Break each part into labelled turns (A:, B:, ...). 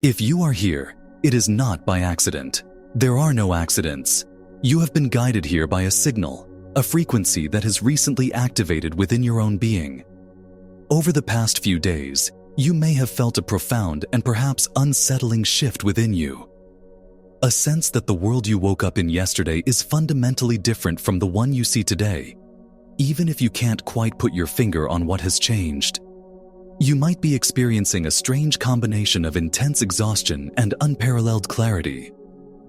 A: If you are here, it is not by accident. There are no accidents. You have been guided here by a signal, a frequency that has recently activated within your own being. Over the past few days, you may have felt a profound and perhaps unsettling shift within you. A sense that the world you woke up in yesterday is fundamentally different from the one you see today, even if you can't quite put your finger on what has changed. You might be experiencing a strange combination of intense exhaustion and unparalleled clarity,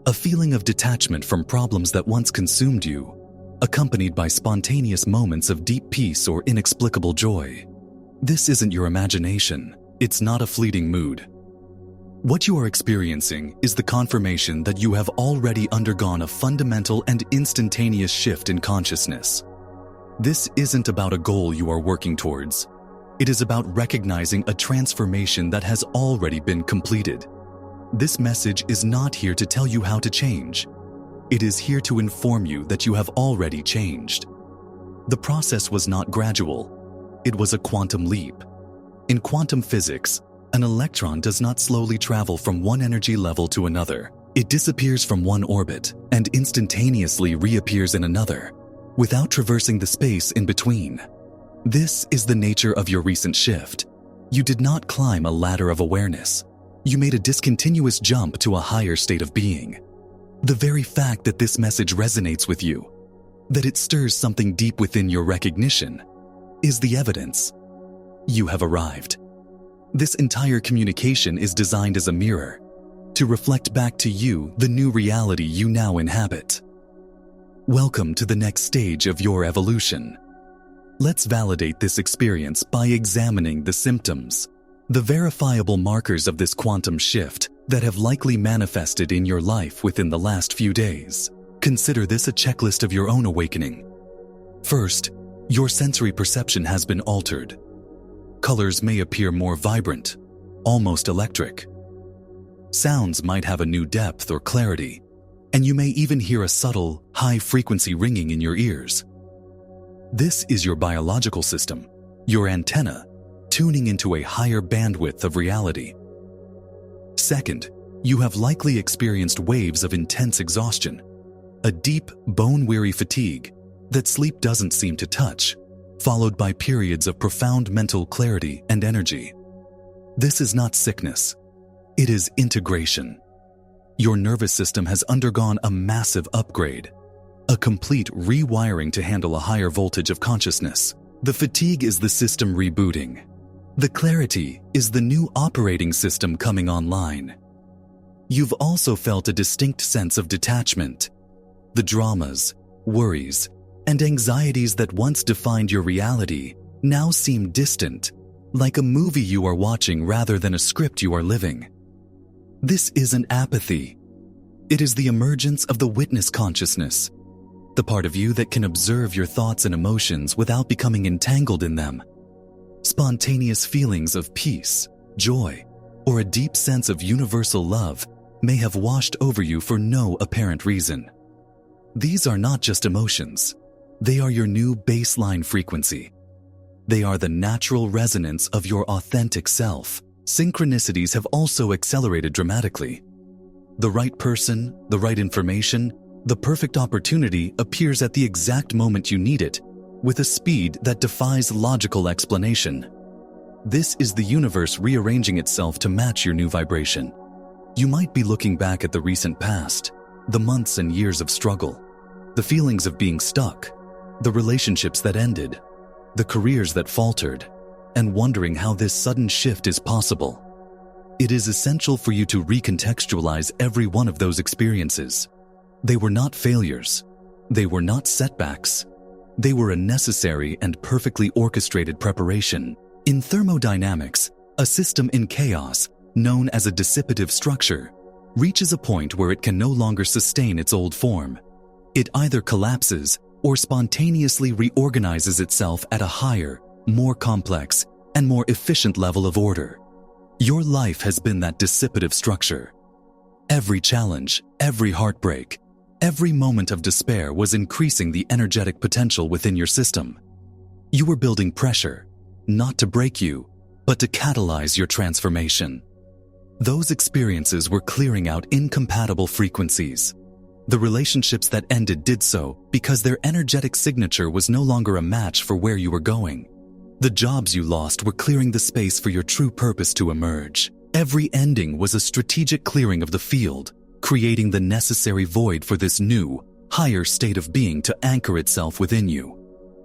A: a feeling of detachment from problems that once consumed you, accompanied by spontaneous moments of deep peace or inexplicable joy. This isn't your imagination. It's not a fleeting mood. What you are experiencing is the confirmation that you have already undergone a fundamental and instantaneous shift in consciousness. This isn't about a goal you are working towards. It is about recognizing a transformation that has already been completed. This message is not here to tell you how to change. It is here to inform you that you have already changed. The process was not gradual. It was a quantum leap. In quantum physics, an electron does not slowly travel from one energy level to another. It disappears from one orbit and instantaneously reappears in another, without traversing the space in between. This is the nature of your recent shift. You did not climb a ladder of awareness. You made a discontinuous jump to a higher state of being. The very fact that this message resonates with you, that it stirs something deep within your recognition, is the evidence. You have arrived. This entire communication is designed as a mirror, to reflect back to you the new reality you now inhabit. Welcome to the next stage of your evolution. Let's validate this experience by examining the symptoms, the verifiable markers of this quantum shift that have likely manifested in your life within the last few days. Consider this a checklist of your own awakening. First, your sensory perception has been altered. Colors may appear more vibrant, almost electric. Sounds might have a new depth or clarity, and you may even hear a subtle, high-frequency ringing in your ears. This is your biological system, your antenna, tuning into a higher bandwidth of reality. Second, you have likely experienced waves of intense exhaustion, a deep, bone-weary fatigue that sleep doesn't seem to touch, followed by periods of profound mental clarity and energy. This is not sickness. It is integration. Your nervous system has undergone a massive upgrade, a complete rewiring to handle a higher voltage of consciousness. The fatigue is the system rebooting. The clarity is the new operating system coming online. You've also felt a distinct sense of detachment. The dramas, worries, and anxieties that once defined your reality now seem distant, like a movie you are watching rather than a script you are living. This isn't apathy. It is the emergence of the witness consciousness, the part of you that can observe your thoughts and emotions without becoming entangled in them. Spontaneous feelings of peace, joy, or a deep sense of universal love may have washed over you for no apparent reason. These are not just emotions. They are your new baseline frequency. They are the natural resonance of your authentic self. Synchronicities have also accelerated dramatically. The right person, the right information, the perfect opportunity appears at the exact moment you need it, with a speed that defies logical explanation. This is the universe rearranging itself to match your new vibration. You might be looking back at the recent past, the months and years of struggle, the feelings of being stuck, the relationships that ended, the careers that faltered, and wondering how this sudden shift is possible. It is essential for you to recontextualize every one of those experiences. They were not failures. They were not setbacks. They were a necessary and perfectly orchestrated preparation. In thermodynamics, a system in chaos, known as a dissipative structure, reaches a point where it can no longer sustain its old form. It either collapses or spontaneously reorganizes itself at a higher, more complex, and more efficient level of order. Your life has been that dissipative structure. Every challenge, every heartbreak, every moment of despair was increasing the energetic potential within your system. You were building pressure, not to break you, but to catalyze your transformation. Those experiences were clearing out incompatible frequencies. The relationships that ended did so because their energetic signature was no longer a match for where you were going. The jobs you lost were clearing the space for your true purpose to emerge. Every ending was a strategic clearing of the field, creating the necessary void for this new, higher state of being to anchor itself within you.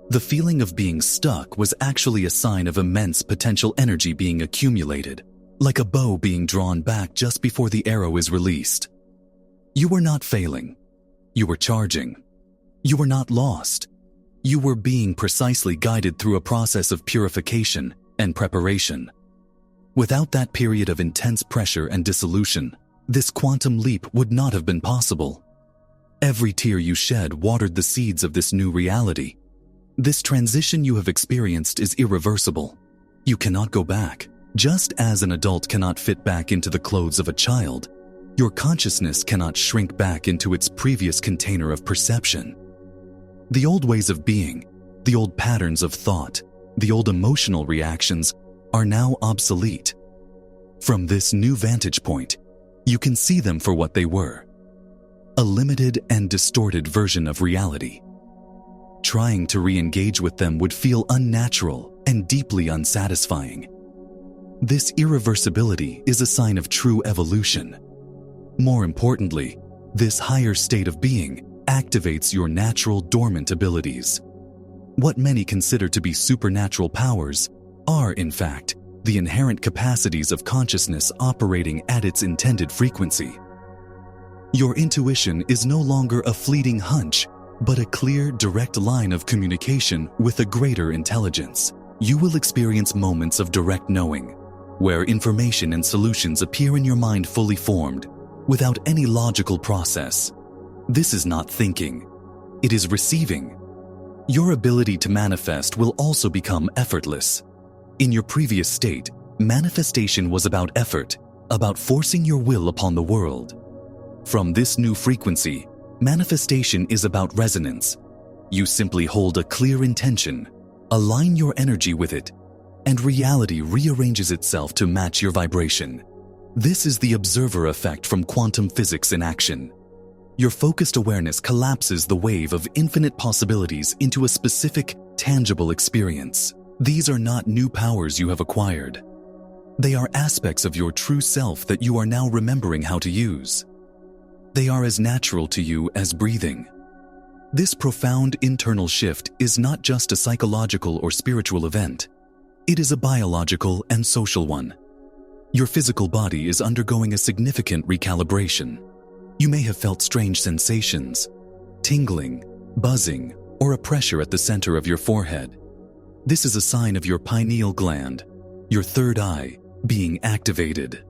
A: The feeling of being stuck was actually a sign of immense potential energy being accumulated, like a bow being drawn back just before the arrow is released. You were not failing. You were charging. You were not lost. You were being precisely guided through a process of purification and preparation. Without that period of intense pressure and dissolution, this quantum leap would not have been possible. Every tear you shed watered the seeds of this new reality. This transition you have experienced is irreversible. You cannot go back. Just as an adult cannot fit back into the clothes of a child, your consciousness cannot shrink back into its previous container of perception. The old ways of being, the old patterns of thought, the old emotional reactions are now obsolete. From this new vantage point, you can see them for what they were: a limited and distorted version of reality. Trying to re-engage with them would feel unnatural and deeply unsatisfying. This irreversibility is a sign of true evolution. More importantly, this higher state of being activates your natural dormant abilities. What many consider to be supernatural powers are, in fact, the inherent capacities of consciousness operating at its intended frequency. Your intuition is no longer a fleeting hunch, but a clear, direct line of communication with a greater intelligence. You will experience moments of direct knowing, where information and solutions appear in your mind fully formed, without any logical process. This is not thinking. It is receiving. Your ability to manifest will also become effortless. In your previous state, manifestation was about effort, about forcing your will upon the world. From this new frequency, manifestation is about resonance. You simply hold a clear intention, align your energy with it, and reality rearranges itself to match your vibration. This is the observer effect from quantum physics in action. Your focused awareness collapses the wave of infinite possibilities into a specific, tangible experience. These are not new powers you have acquired. They are aspects of your true self that you are now remembering how to use. They are as natural to you as breathing. This profound internal shift is not just a psychological or spiritual event. It is a biological and social one. Your physical body is undergoing a significant recalibration. You may have felt strange sensations, tingling, buzzing, or a pressure at the center of your forehead. This is a sign of your pineal gland, your third eye, being activated.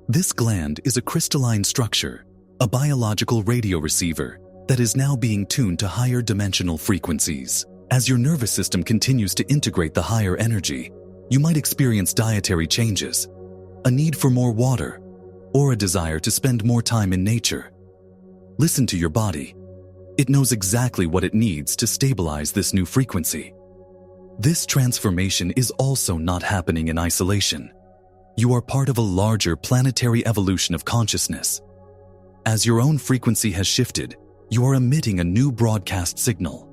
A: This gland is a crystalline structure, a biological radio receiver that is now being tuned to higher dimensional frequencies. As your nervous system continues to integrate the higher energy, you might experience dietary changes, a need for more water, or a desire to spend more time in nature. Listen to your body. It knows exactly what it needs to stabilize this new frequency. This transformation is also not happening in isolation. You are part of a larger planetary evolution of consciousness. As your own frequency has shifted, you are emitting a new broadcast signal.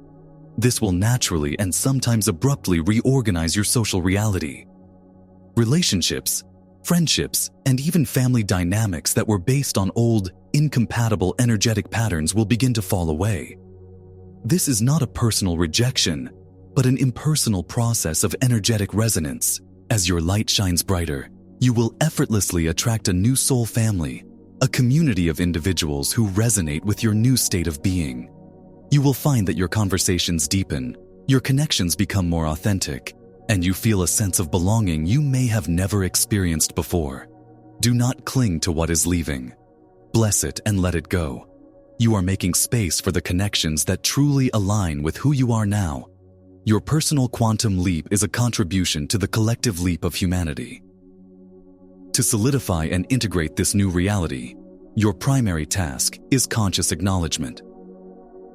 A: This will naturally and sometimes abruptly reorganize your social reality. Relationships, friendships, and even family dynamics that were based on old, incompatible energetic patterns will begin to fall away. This is not a personal rejection, but an impersonal process of energetic resonance. As your light shines brighter, you will effortlessly attract a new soul family, a community of individuals who resonate with your new state of being. You will find that your conversations deepen, your connections become more authentic, and you feel a sense of belonging you may have never experienced before. Do not cling to what is leaving. Bless it and let it go. You are making space for the connections that truly align with who you are now. Your personal quantum leap is a contribution to the collective leap of humanity. To solidify and integrate this new reality, your primary task is conscious acknowledgement.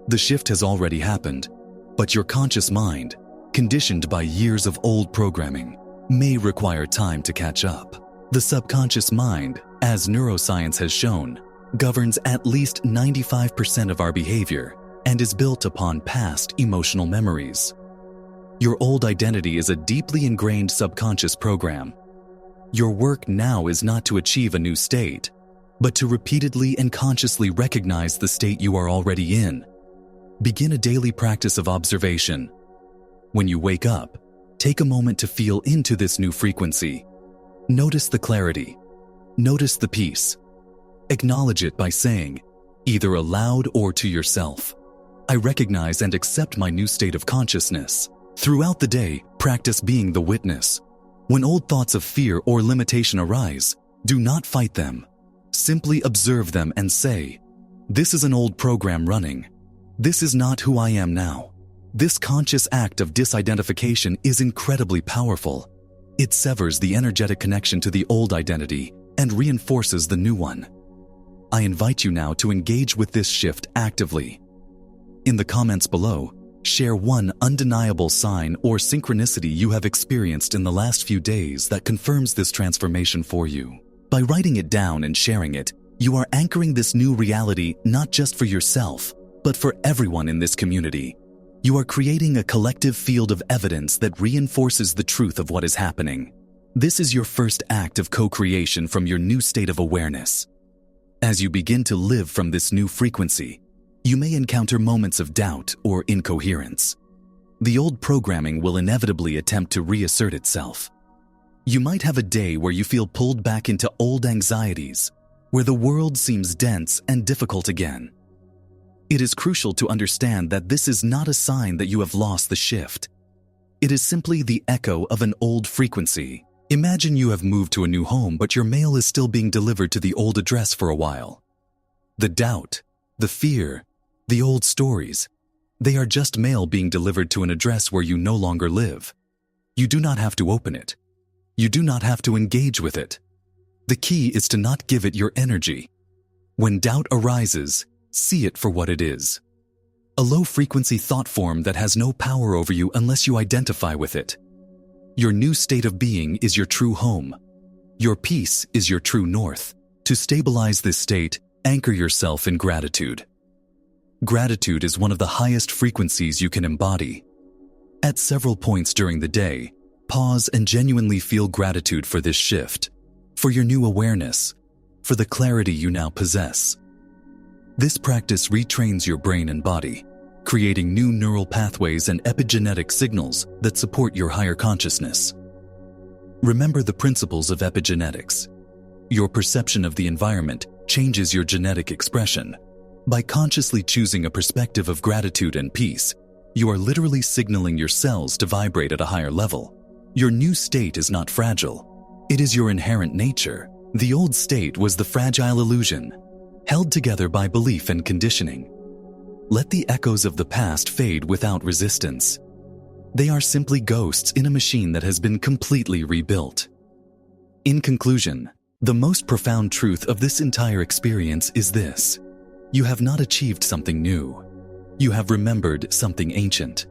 A: The shift has already happened, but your conscious mind, conditioned by years of old programming, may require time to catch up. The subconscious mind, as neuroscience has shown, governs at least 95% of our behavior and is built upon past emotional memories. Your old identity is a deeply ingrained subconscious program. Your work now is not to achieve a new state, but to repeatedly and consciously recognize the state you are already in. Begin a daily practice of observation. When you wake up, take a moment to feel into this new frequency. Notice the clarity. Notice the peace. Acknowledge it by saying, either aloud or to yourself, I recognize and accept my new state of consciousness. Throughout the day, practice being the witness. When old thoughts of fear or limitation arise, do not fight them. Simply observe them and say, this is an old program running. This is not who I am now. This conscious act of disidentification is incredibly powerful. It severs the energetic connection to the old identity and reinforces the new one. I invite you now to engage with this shift actively. In the comments below, share one undeniable sign or synchronicity you have experienced in the last few days that confirms this transformation for you. By writing it down and sharing it, you are anchoring this new reality not just for yourself, but for everyone in this community. You are creating a collective field of evidence that reinforces the truth of what is happening. This is your first act of co-creation from your new state of awareness. As you begin to live from this new frequency, you may encounter moments of doubt or incoherence. The old programming will inevitably attempt to reassert itself. You might have a day where you feel pulled back into old anxieties, where the world seems dense and difficult again. It is crucial to understand that this is not a sign that you have lost the shift. It is simply the echo of an old frequency. Imagine you have moved to a new home, but your mail is still being delivered to the old address for a while. The doubt, the fear, the old stories, they are just mail being delivered to an address where you no longer live. You do not have to open it. You do not have to engage with it. The key is to not give it your energy. When doubt arises, see it for what it is. A low-frequency thought form that has no power over you unless you identify with it. Your new state of being is your true home. Your peace is your true north. To stabilize this state, anchor yourself in gratitude. Gratitude is one of the highest frequencies you can embody. At several points during the day, pause and genuinely feel gratitude for this shift, for your new awareness, for the clarity you now possess. This practice retrains your brain and body, creating new neural pathways and epigenetic signals that support your higher consciousness. Remember the principles of epigenetics. Your perception of the environment changes your genetic expression. By consciously choosing a perspective of gratitude and peace, you are literally signaling your cells to vibrate at a higher level. Your new state is not fragile. It is your inherent nature. The old state was the fragile illusion, held together by belief and conditioning. Let the echoes of the past fade without resistance. They are simply ghosts in a machine that has been completely rebuilt. In conclusion, the most profound truth of this entire experience is this: you have not achieved something new. You have remembered something ancient.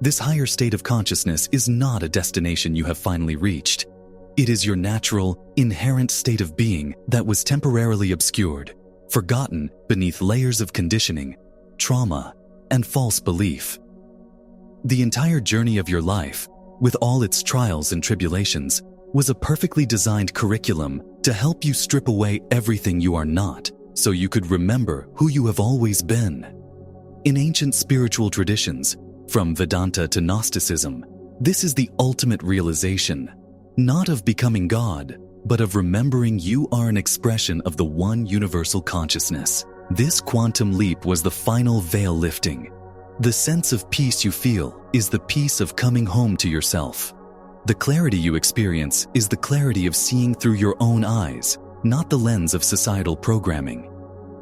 A: This higher state of consciousness is not a destination you have finally reached. It is your natural, inherent state of being that was temporarily obscured, forgotten beneath layers of conditioning, trauma, and false belief. The entire journey of your life, with all its trials and tribulations, was a perfectly designed curriculum to help you strip away everything you are not, so you could remember who you have always been. In ancient spiritual traditions, from Vedanta to Gnosticism, this is the ultimate realization, not of becoming God, but of remembering you are an expression of the one universal consciousness. This quantum leap was the final veil lifting. The sense of peace you feel is the peace of coming home to yourself. The clarity you experience is the clarity of seeing through your own eyes, not the lens of societal programming.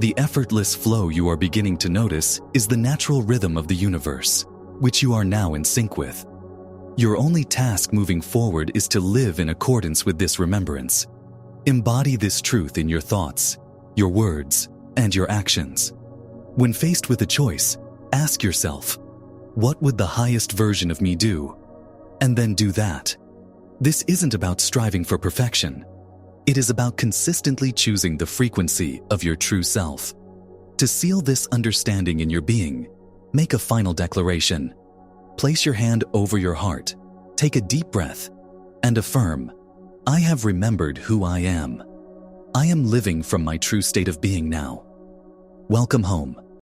A: The effortless flow you are beginning to notice is the natural rhythm of the universe, which you are now in sync with. Your only task moving forward is to live in accordance with this remembrance. Embody this truth in your thoughts, your words, and your actions. When faced with a choice, ask yourself, what would the highest version of me do? And then do that. This isn't about striving for perfection. It is about consistently choosing the frequency of your true self. To seal this understanding in your being, make a final declaration. Place your hand over your heart, take a deep breath, and affirm, I have remembered who I am. I am living from my true state of being now. Welcome home.